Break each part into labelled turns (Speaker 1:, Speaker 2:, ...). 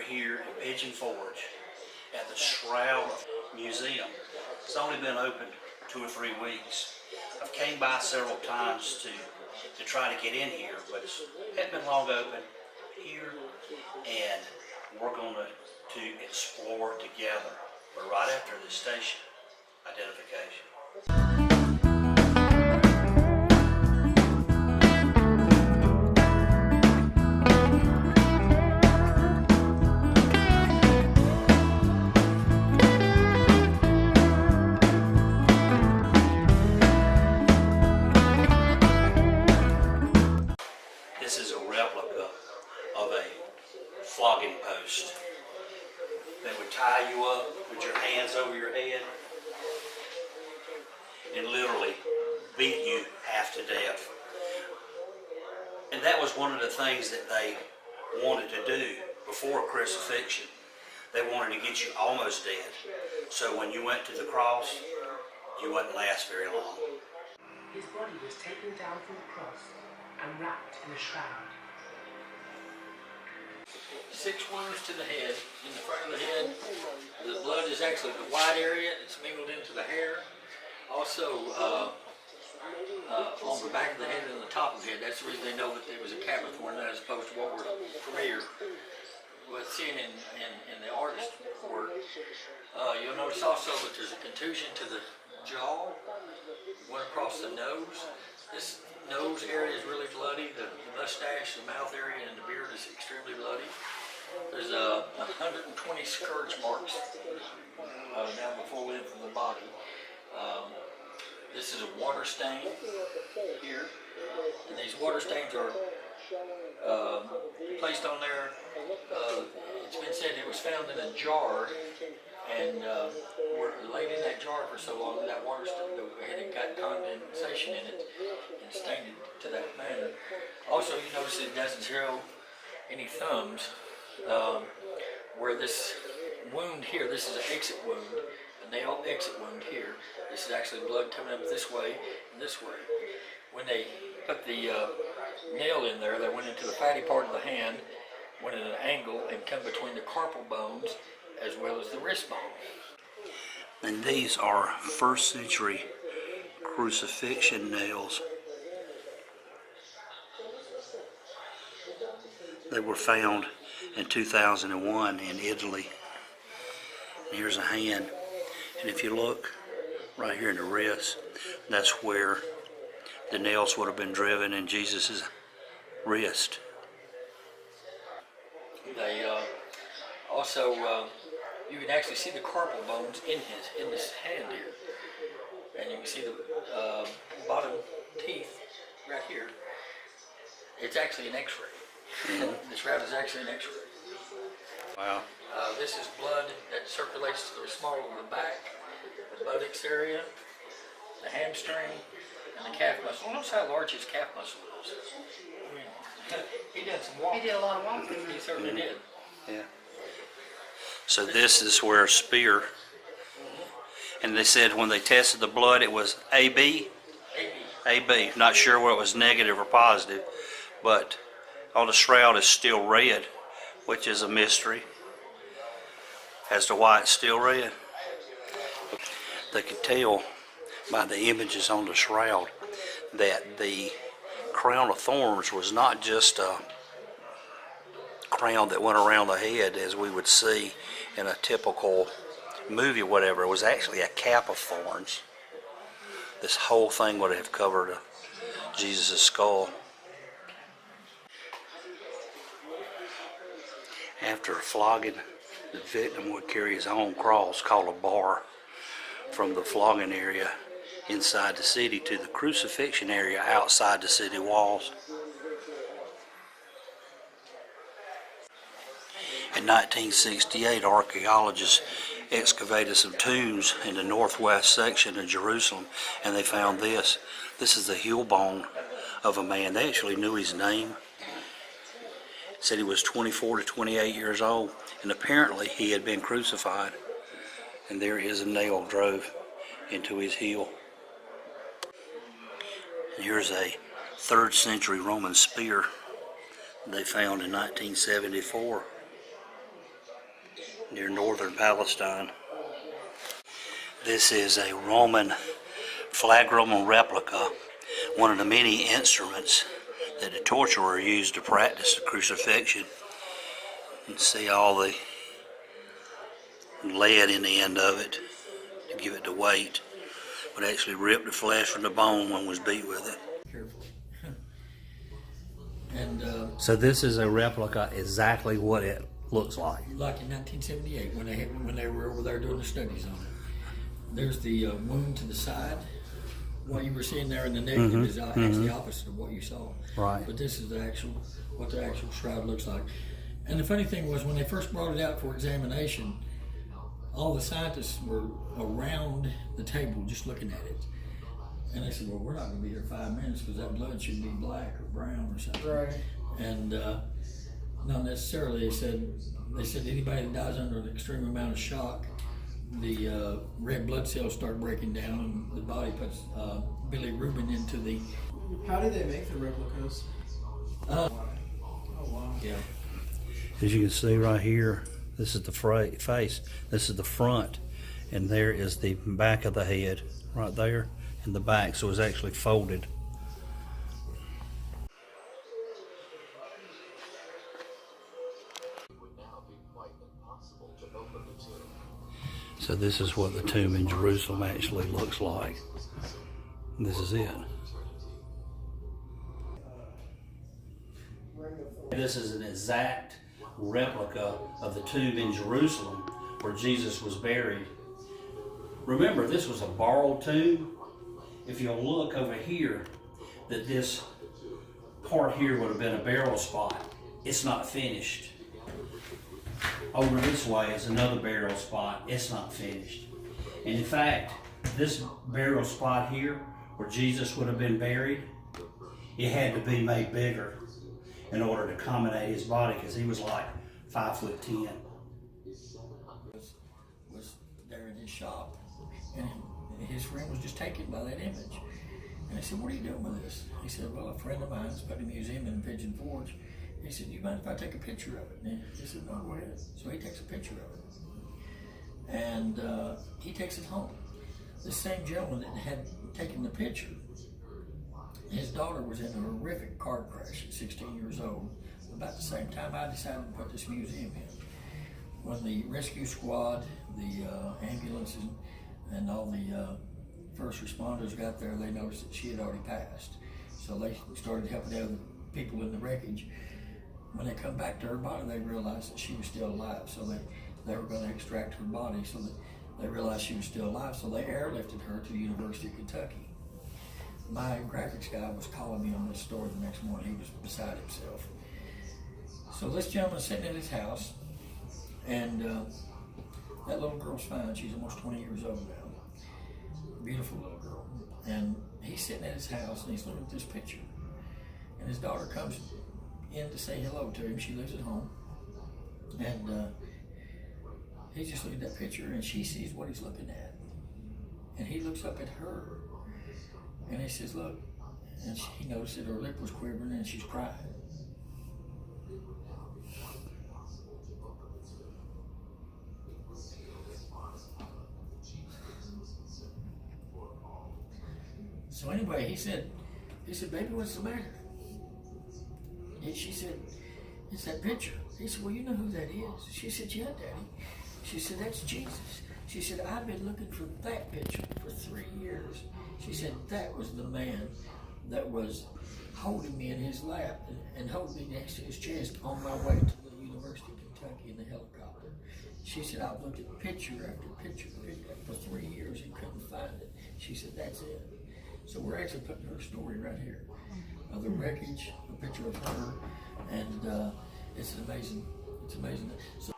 Speaker 1: here in Pigeon Forge at the Shroud Museum. It's only been open 2 or 3 weeks. I've came by several times to try to get in here, but it hasn't been long open here, and we're going to explore together, but right after the station identification. This is a replica of a flogging post. They would tie you up, put your hands over your head, and literally beat you half to death. And that was one of the things that they wanted to do before crucifixion. They wanted to get you almost dead. So when you went to the cross, you wouldn't last very long.
Speaker 2: His body was taken down from the cross and wrapped in a shroud.
Speaker 3: 6 wounds to the head, in the front of the head. The blood is actually the white area, it's mingled into the hair. Also, on the back of the head and the top of the head. That's the reason they know that there was a capricorn as opposed to what we're familiar with seeing in the artist work. You'll notice also that there's a contusion to the jaw, one across the nose. This nose area is really bloody. The mustache, the mouth area, and the beard is extremely bloody. There's 120 scourge marks down the full length of the body. This is a water stain here, and these water stains are placed on there. It's been said it was found in a jar, and were laid in that jar for so long that that water stain had got condensation in it and stained it to that manner. Also, you notice it doesn't show any thumbs. Where this wound here, this is an exit wound, a nail exit wound here. This is actually blood coming up this way and this way. When they put the nail in there, they went into the fatty part of the hand, went at an angle, and come between the carpal bones as well as the wrist bone.
Speaker 1: And these are 1st century crucifixion nails. They were found in 2001 in Italy. And here's a hand, and if you look right here in the wrist, that's where the nails would have been driven in Jesus' wrist.
Speaker 3: They also, you can actually see the carpal bones in this hand here, and you can see the bottom teeth right here. It's actually an X-ray. The shroud is actually an X-ray.
Speaker 1: Wow.
Speaker 3: This is blood that circulates to the small of the back, the buttocks area, the hamstring, and the calf muscle. Notice how large his calf muscle is. I mean, he did some walking.
Speaker 2: He did a lot of walking.
Speaker 3: He certainly did.
Speaker 1: Yeah. So this is where spear, and they said when they tested the blood it was AB? AB. Not sure whether it was negative or positive, but all the shroud is still red, which is a mystery as to why it's still red. They could tell by the images on the shroud that the crown of thorns was not just a crown that went around the head as we would see in a typical movie or whatever. It was actually a cap of thorns. This whole thing would have covered Jesus' skull. After flogging, the victim would carry his own cross called a bar from the flogging area inside the city to the crucifixion area outside the city walls. In 1968, archaeologists excavated some tombs in the northwest section of Jerusalem, and they found this. This is the heel bone of a man. They actually knew his name. Said he was 24 to 28 years old, and apparently he had been crucified, and there is a nail drove into his heel. And here's a 3rd century Roman spear they found in 1974. near northern Palestine. This is a Roman flagrum replica, one of the many instruments that the torturer used to practice the crucifixion. You can see all the lead in the end of it to give it the weight. Would actually rip the flesh from the bone when it was beat with it.
Speaker 3: Carefully. And
Speaker 1: So this is a replica exactly what it looks like.
Speaker 3: like in 1978 when they were over there doing the studies on it. There's the wound to the side. What you were seeing there in the negative is actually opposite of what you saw.
Speaker 1: Right.
Speaker 3: But this is what the actual shroud looks like. And the funny thing was when they first brought it out for examination, all the scientists were around the table just looking at it. And they said, well, we're not going to be here 5 minutes because that blood should be black or brown or something.
Speaker 2: Right.
Speaker 3: And not necessarily. They said anybody that dies under an extreme amount of shock, the red blood cells start breaking down and the body puts bilirubin into the...
Speaker 4: How do they make the replicas? Oh wow.
Speaker 3: Yeah.
Speaker 1: As you can see right here, this is the face, this is the front, and there is the back of the head right there in the back, so it's actually folded. So this is what the tomb in Jerusalem actually looks like. This is it. This is an exact replica of the tomb in Jerusalem where Jesus was buried. Remember, this was a borrowed tomb. If you'll look over here, that this part here would have been a burial spot. It's not finished. Over this way is another burial spot. It's not finished. And in fact, this burial spot here where Jesus would have been buried, it had to be made bigger in order to accommodate his body because he was like 5'10".
Speaker 3: Was there in his shop, and his friend was just taken by that image. And I said, what are you doing with this? He said, well, a friend of mine's put a museum in Pigeon Forge. He said, you mind if I take a picture of it? And he said, no, go ahead. So he takes a picture of it. And he takes it home. The same gentleman that had taken the picture, his daughter was in a horrific car crash at 16 years old. About the same time I decided to put this museum in. When the rescue squad, the ambulances, and all the first responders got there, they noticed that she had already passed. So they started helping out the people in the wreckage. When they come back to her body, they realized that she was still alive. So they were going to extract her body. So they realized she was still alive. So they airlifted her to the University of Kentucky. My graphics guy was calling me on this story the next morning. He was beside himself. So this gentleman's sitting at his house, and that little girl's fine. She's almost 20 years old now. Beautiful little girl. And he's sitting at his house, and he's looking at this picture. And his daughter comes in to say hello to him. She lives at home. And he's just looking at that picture, and she sees what he's looking at. And he looks up at her. And he says, look, and he noticed that her lip was quivering and she's crying. So anyway, he said, baby, what's the matter? And she said, it's that picture. He said, well, you know who that is? She said, yeah, Daddy. She said, that's Jesus. She said, I've been looking for that picture for 3 years. She said, that was the man that was holding me in his lap and holding me next to his chest on my way to the University of Kentucky in the helicopter. She said, I've looked at picture after picture for 3 years and couldn't find it. She said, that's it. So we're actually putting her story right here. The wreckage, a picture of her, and it's amazing. It's amazing. So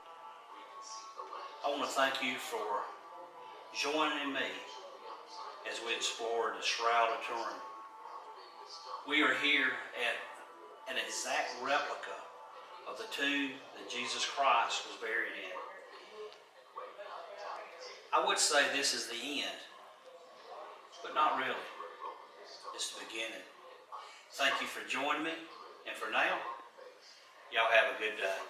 Speaker 1: I want to thank you for joining me as we explore the Shroud of Turin. We are here at an exact replica of the tomb that Jesus Christ was buried in. I would say this is the end, but not really. It's the beginning. Thank you for joining me, and for now, y'all have a good day.